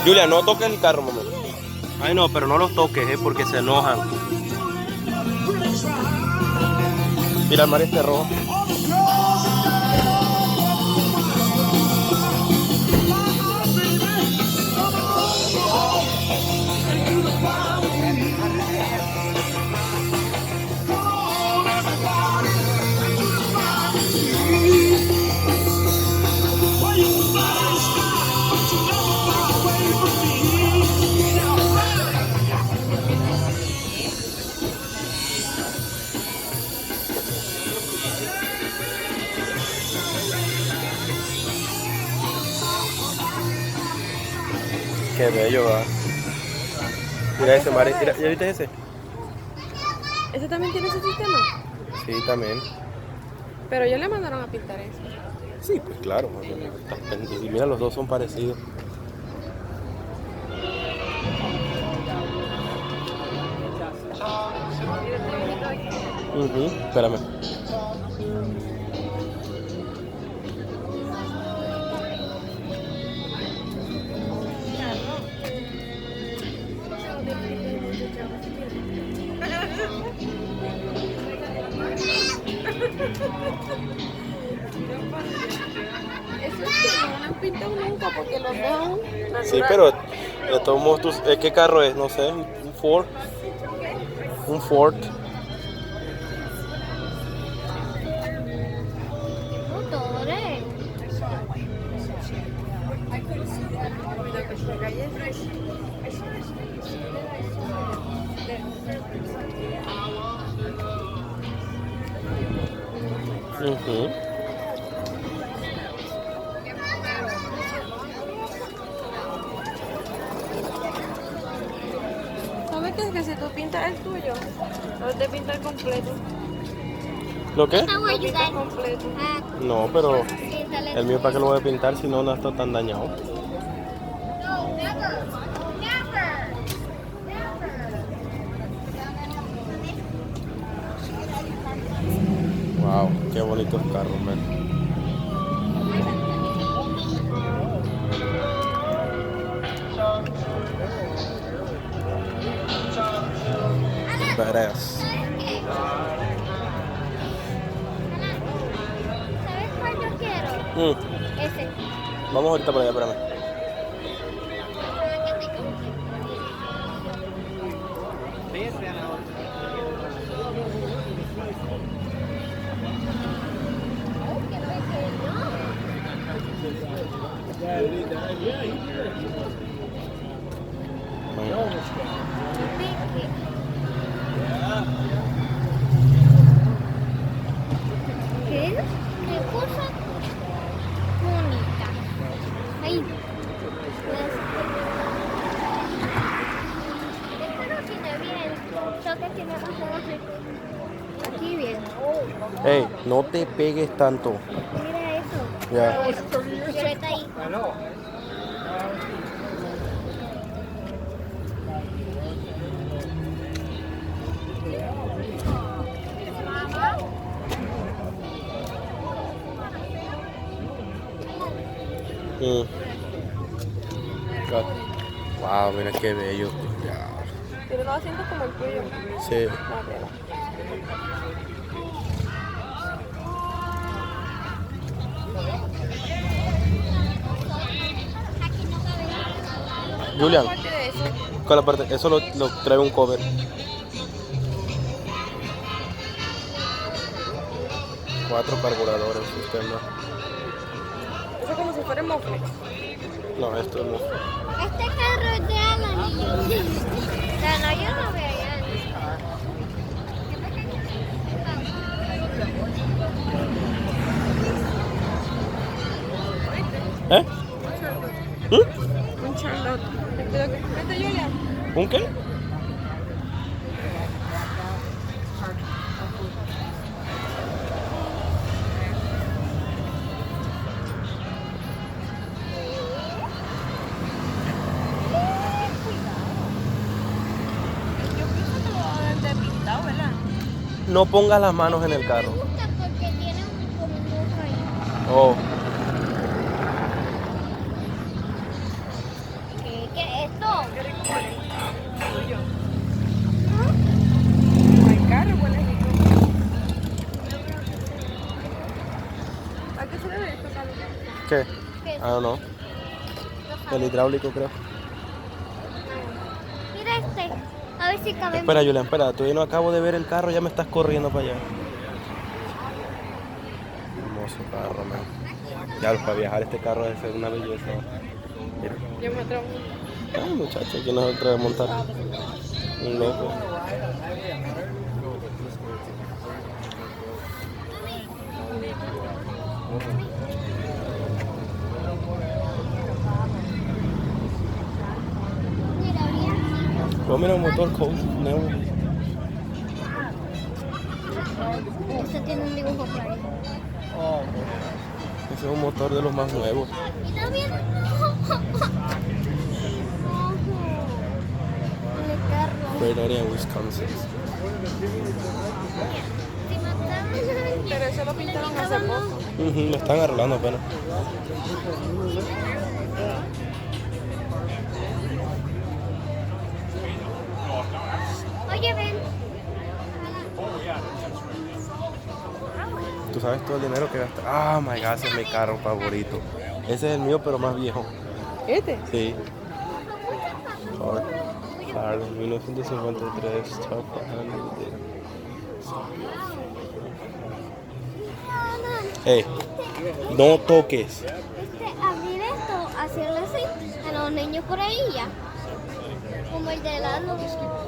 Julia, no toques el carro, mamá. Ay, no, pero no los toques, porque se enojan. Mira, el mar este rojo. Qué bello, va. Mira ese mar, mira, ¿ya viste ese? ¿Ese también tiene ese sistema? Sí, también. Pero ellos le mandaron a pintar eso. Sí, pues claro. Y mira, los dos son parecidos. Espérame. Eso es que no lo han pintado nunca porque los dejan Sí, natural. pero de todos modos, ¿qué carro es? No sé, un Ford. Un Ford. Motores. Ujú. ¿Sabes qué es que si tú pintas el tuyo, no te pintas completo? ¿Lo qué? Te voy a Lo pintas ayudar. completo. Ah, No, pero píntale. el mío para qué lo voy a pintar si no, no está tan dañado. No, never. Never. Wow, qué bonitos carros, man. Badass. ¿Sabes cuál yo quiero? Mm, Ese. Vamos ahorita para allá, espérame. ¿Qué cosa bonita? Ahí. Esto no tiene bien. Solo que tiene más ojos aquí bien. Ey, no te pegues tanto. Mira eso. Ya. Violeta ahí. Mm. Wow, mira qué bello. Ya. Tiene los asientos como el tuyo. Sí. La tela. Julian, Aparte de eso, ¿cuál es la parte? Eso lo trae un cover. 4 carburadores, sistema. eso es como si fuera mofle. No, esto no. Este carro es de Alan. No, yo no veo allá. ¿Eh? Un Charlotte. Vete, Julia. ¿Un qué? Yo pienso que lo van a vender pintado, ¿verdad? No pongas las manos en el carro. Me gusta porque tiene como un ojo ahí. Oh. ¿Qué? ¿Qué? I don't know. El hidráulico, creo. Mira este. A ver si cabemos. Espera, Julián, espera. Todavía no acabo de ver el carro, ya me estás corriendo para allá. Hermoso carro, man. Ya, para viajar este carro debe ser una belleza. Mira. Yo me atrevo. Ay, muchacho, que nos otra vez montar. Un loco. Mira, había Oh, mira un motor Colt nuevo. este tiene un dibujo por ahí. Ese es un motor de los más nuevos. Mira bien. El carro. Great Area, Wisconsin. Si mataron a alguien, Pero eso lo pintaron hace poco. Lo están arreglando apenas. Oye, ven. Tú sabes todo el dinero que gastas. Ah, my God, ese es mi carro favorito. Ese es el mío, pero más viejo. ¿Este? Sí. Ford. Harley, 1953. Top 100. Hey, no toques. Abrir esto, hacerlo así a los niños por ahí ya. Como el de la luz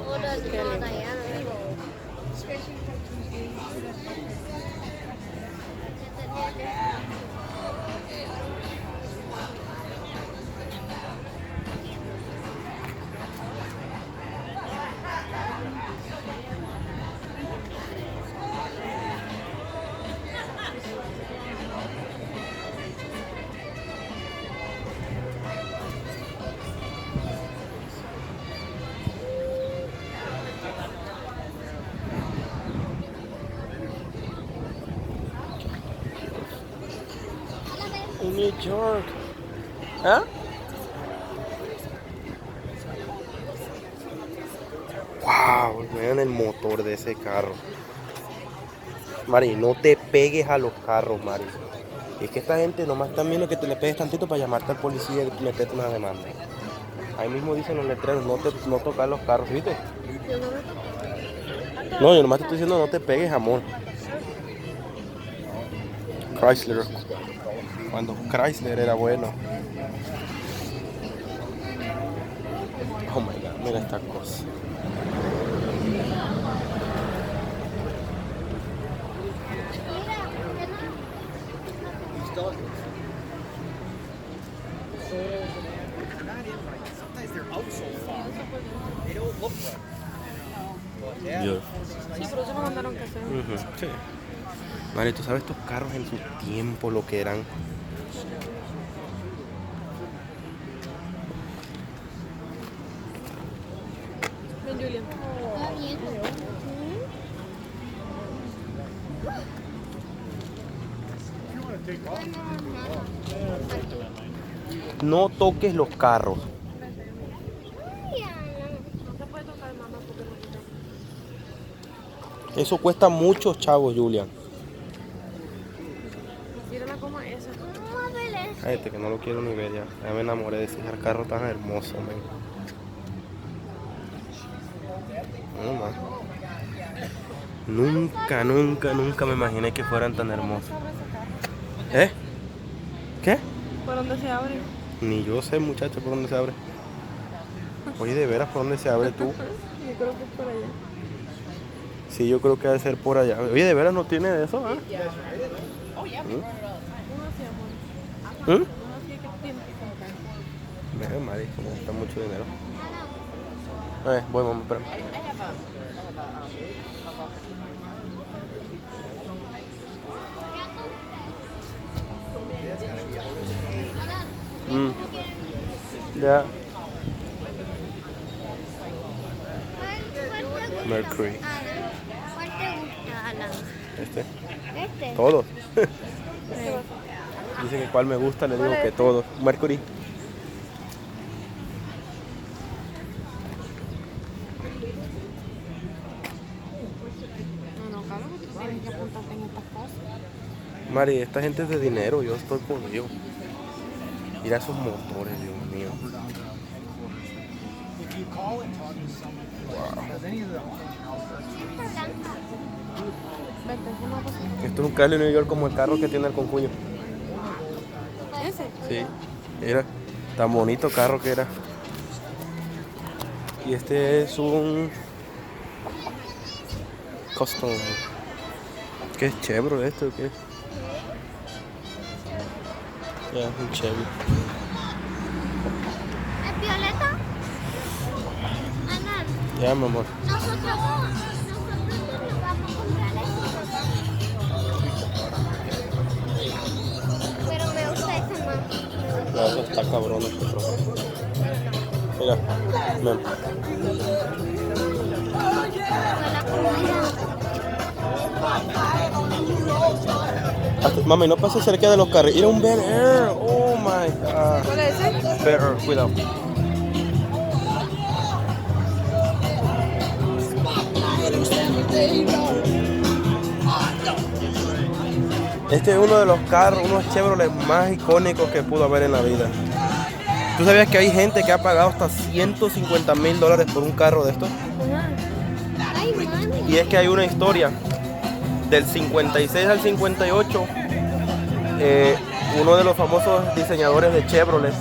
o el de la Diana. En New York. ¿Ah? Wow, vean el motor de ese carro. Mari, no te pegues a los carros, Mari. Es que esta gente nomás está viendo que te le pegues tantito para llamarte al policía y meterte una demanda. Ahí mismo dicen los letreros, no tocar los carros, ¿viste? No, yo nomás te estoy diciendo no te pegues, amor. Chrysler. Cuando Chrysler era bueno. Oh my God, mira esta cosa. Dios. Sí, pero eso no mandaron que hacer. Sí. Mari, tú sabes estos carros en su tiempo lo que eran. Ven, Julian. Está bien. No toques los carros. No se puede tocar, mamá, porque no quita. Eso cuesta muchos chavos, Julian. Mírala como esa. Ay, que no lo quiero ni ver ya. Ya me enamoré de ese carro tan hermoso, man. No, man. Nunca me imaginé que fueran tan hermosos. ¿Eh? ¿Qué? ¿Por dónde se abre? Ni yo sé, muchacho, por dónde se abre. Oye, de veras, ¿por dónde se abre tú? Yo creo que es por allá. Sí, yo creo que debe ser por allá. Oye, de veras no tiene de eso, ¿ah? Uno sí, amor. ¿Mm? Uno sí que tiene que comprar. Me madre, como está mucho dinero. Voy, mamá, espérame. Ya. Mercury. ¿Cuál te gusta, Alan? Este. Este. Todos. Dice que cuál me gusta, le digo que todos. Mercury. No, claro que tú tienes que apuntarte en estas cosas. Mari, esta gente es de dinero, yo estoy jodido. Mira esos motores, Dios mío. Esto es un Cali New York como el carro que tiene el concuño. ¿Ese? Sí, mira, tan bonito carro que era. Y este es un Custom. ¿Qué es Chevrolet esto o qué? Ya, es un Chevy. ¿Es violeta? Ana, Ya, mi amor. nosotros vamos a comprar eso. Pero me gusta ese más. Ya, eso está cabrón este trozo. Mira, ven. Con la comida. Mami, no pases cerca de los carros. Era un Bel Air. Oh my god. ¿Cuál es ese? Bel Air, cuidado. Este es uno de los carros, unos Chevrolet más icónicos que pudo haber en la vida. ¿Tú sabías que hay gente que ha pagado hasta $150,000 por un carro de estos? Ay, mami. Y es que hay una historia. Del 56 al 58, uno de los famosos diseñadores de Chevrolet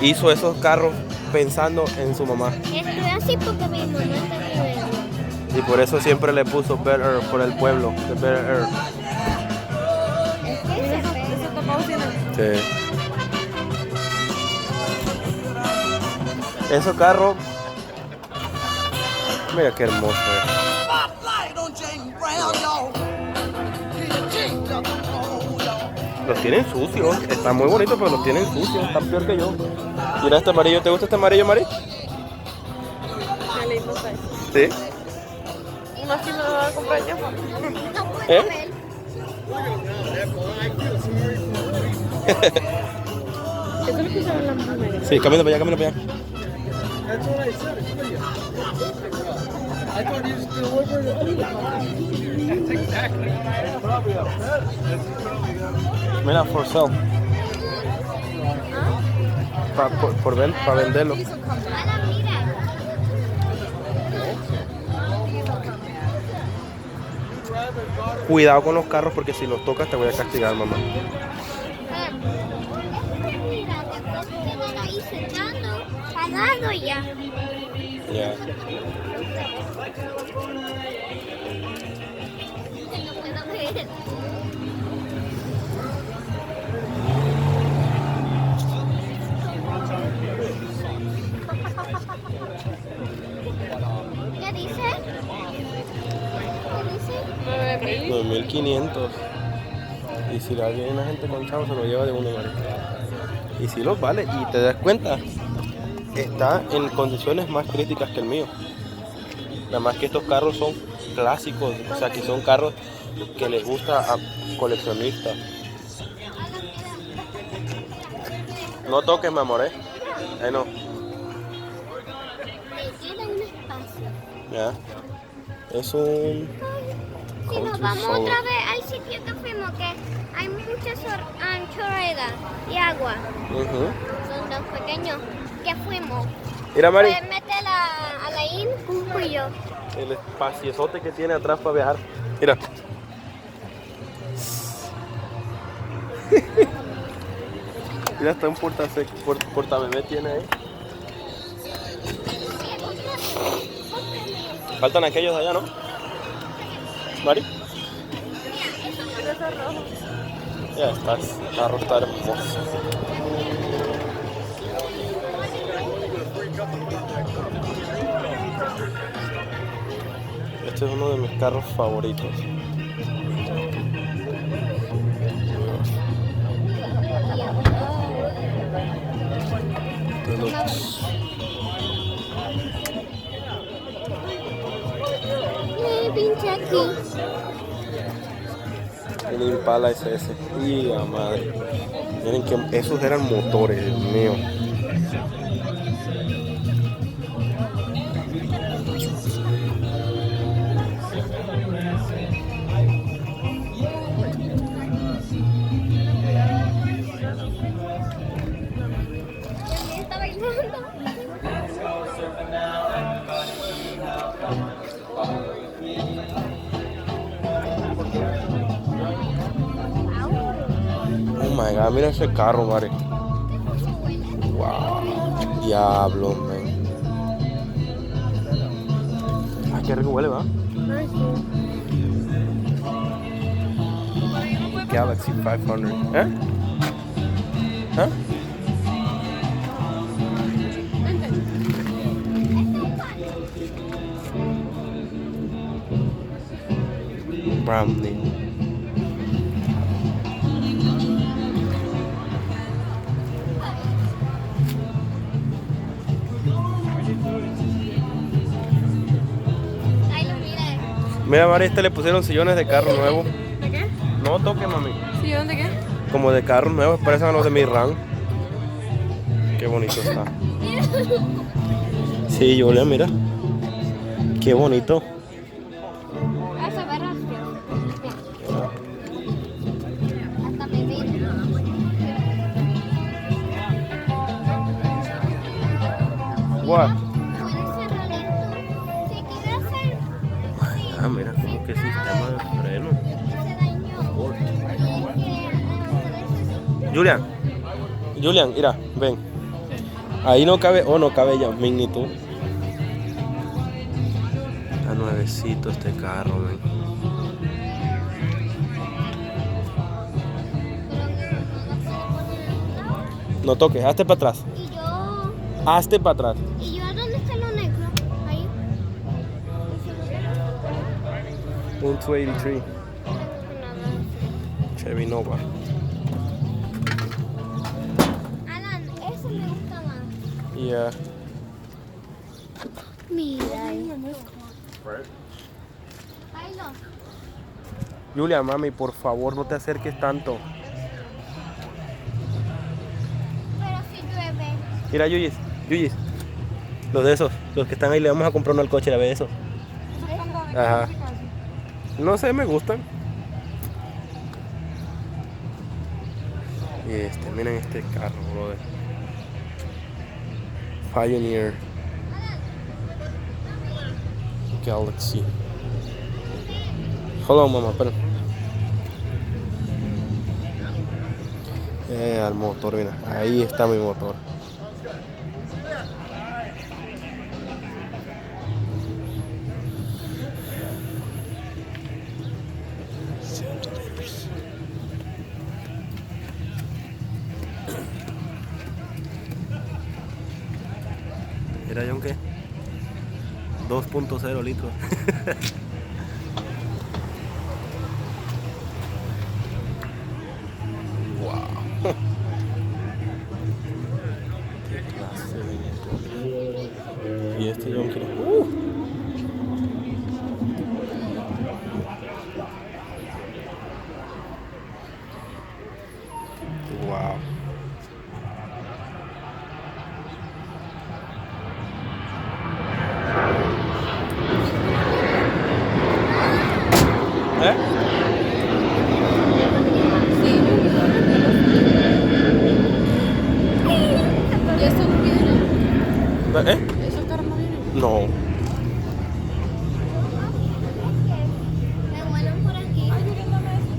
hizo esos carros pensando en su mamá. Estoy así porque mi mamá está viviendo. Y por eso siempre le puso Bel Air por el pueblo de Bel Air. Es que Mira, se eso ve. está pausinando. Sí. Esos carros, mira qué hermoso es. Los tienen sucios, están muy bonitos, pero los tienen sucios, están peor que yo. Mira este amarillo, ¿te gusta este amarillo, Mari? Qué lindo está ese. Sí. Uno así me lo voy a comprar yo. No puede ¿Eh? ver. Eso es lo que usaban las mujeres. Sí, camina para allá, camina para allá. Mira, for sale. Para venderlo. Ana, mira. Cuidado con los carros porque si los tocas te voy a castigar, mamá. Mira, después quedan ahí sentando, pagando y ya. Ya. No puedo ver. ¿Qué dice? ¿Qué dice? 9,500. Y si alguien una gente con chavo se lo lleva de uno, Mari. Y si los vale, y te das cuenta, está en condiciones más críticas que el mío. Nada más que estos carros son clásicos, o sea que son carros que les gusta a coleccionistas. No toques, mi amor, Ahí no. Me queda un espacio. Ya. Es un... Si nos vamos otra vez al sitio que fuimos, que hay muchas chorreras y agua. Son los pequeños que fuimos. Mira, Mari, Puedes meter a la IN, y yo. el espaciosote que tiene atrás para viajar. Mira. Mira, hasta un portabebé tiene ahí. Faltan aquellos de allá, ¿no? Mari. Ya está, el carro está hermoso. Este es uno de mis carros favoritos. Pinche aquí. El Impala SS. Y la madre. Miren que esos eran motores, Dios mío. Ya, mira ese carro, Mari. Wow. Diablo, man. Ay, qué rico huele, ¿va? Ay, sí. Galaxy 500. ¿Eh? ¿Ah? Brownie. Ay, lo mira. Mira, Mari, le pusieron sillones de carro nuevo. ¿De qué? No toque, mami. ¿Sí? ¿Dónde qué? Como de carros nuevos, parecen a los de mi RAM. Qué bonito está. Sí, Julia, mira. Qué bonito. Eso va rápido. Hasta me vino. What? Puede cerrar esto. Si quiere hacer. Ah, mira, como que sistema de freno. Se dañó. Julian, Julian, mira, ven. Ahí no cabe, no cabe ya, ni tú. Está nuevecito este carro, ven. No toques, hazte para atrás. Y yo. Hazte para atrás. ¿Y yo a dónde está lo negro? Ahí. Un 283 Chevy Nova. Alan, eso me gusta más. Yeah. Mira. Ahí lo. Julia, mami, por favor, no te acerques tanto. Pero si llueve. Mira, Yuyis, Yuyis. Los de esos, los que están ahí, le vamos a comprar uno al coche, la ve esos. Ajá. No sé, me gustan. Y miren este carro, brother. Pioneer Galaxy. Hold on, mamá, espera. Al motor, mira. Ahí está mi motor. Mira, John, ¿qué? 2.0 litros. Wow. Qué clase de motor. Y este John, ¿qué? Wow. ¿Eh? Sí. ¿Y eso no viene? ¿Eh? ¿Esos carros no vienen? No. Me vuelan por aquí. Ay, Julián, dame eso,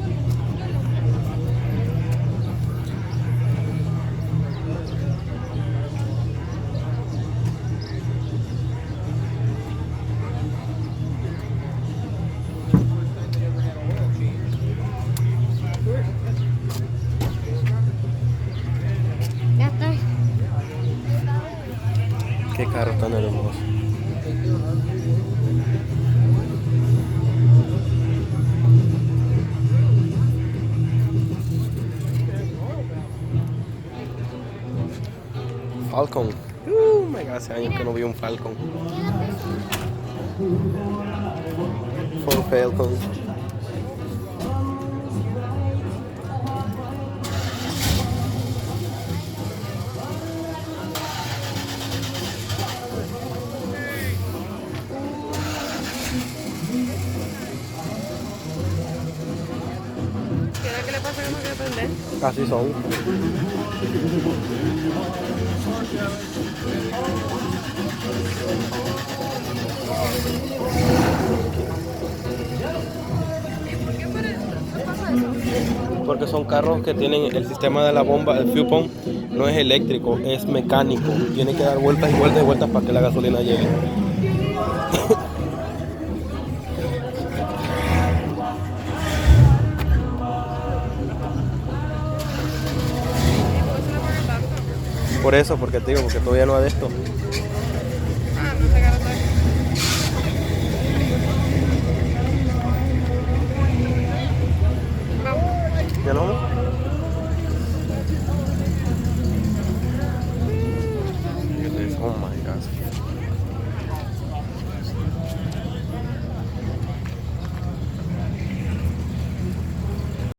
Ya estoy. Qué carro tan hermoso. Falcon. My God, hace años que no vi un Falcon. Ford Falcon. ¿Qué le pasa que no quiere prender? Así son. ¿Por qué pasa eso? ¿Por qué? porque son carros que tienen el sistema de la bomba, el fuel pump, no es eléctrico, es mecánico. Tiene que dar vueltas y vueltas y vueltas para que la gasolina llegue. Por eso, porque te digo, porque todavía no ha de esto.